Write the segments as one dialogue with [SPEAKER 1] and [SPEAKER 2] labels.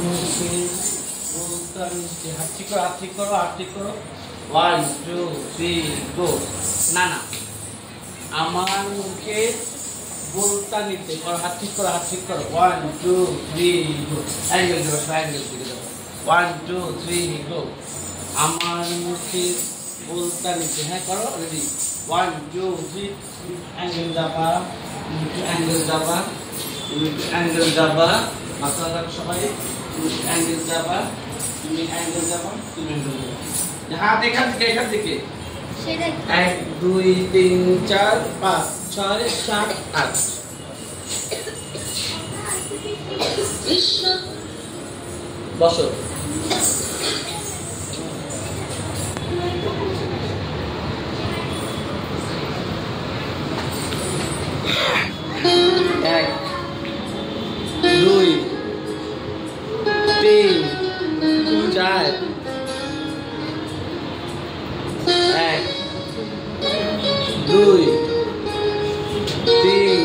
[SPEAKER 1] মুখে বলতে হাত ঠিক করো, হাত ঠিক করো, হাত ঠিক করো। 1 2 3 গো। না না, আমার মুখে বলতা নিতে করো, হাত ঠিক করো, হাত ঠিক করো। 1 2 3 গো। অ্যাঙ্গেল দেবো, অ্যাঙ্গেল দিকে দেবো। 1 2 3 গো। আমার মুখে বলতা নিতে, হ্যাঁ করো, রেডি। 1 2 3 অ্যাঙ্গেল যাবা, অ্যাঙ্গেল যাবা, অ্যাঙ্গেল যাবা, মাথা রাখ সবাই, অ্যাঙ্গেল যাবা, তুমি অ্যাঙ্গেল যাবা, তুমি অ্যাঙ্গেল যাবা। হাত এখান থেকে, এখান থেকে 1 2 3 4 5 6 7 8 বসো। এক দুই তিন চার, এক দুই তিন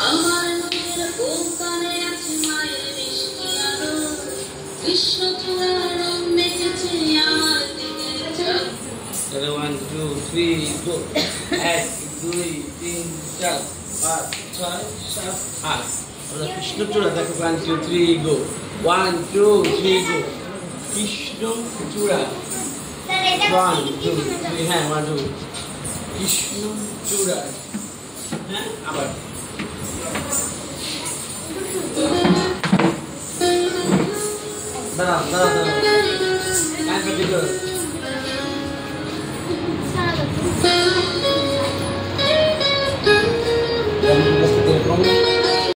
[SPEAKER 2] আমার মনের কোকানে আছে মায়ের মিষ্টি আলো, বিশ্ব জুড়ে রং মেখেছে আমার দিকে।
[SPEAKER 1] 1 2 3 গো। 1 2 3 4 5 6 7 8 কৃষ্ণচূড়া দেখো। 1 2 3 গো। 1 2 3 গো। কৃষ্ণচূড়া 1 2 3, হ্যাঁ 1 2 কৃষ্ণচূড়া, হ্যাঁ আবার দাঁড়াও দাঁড়াও দাঁড়াও,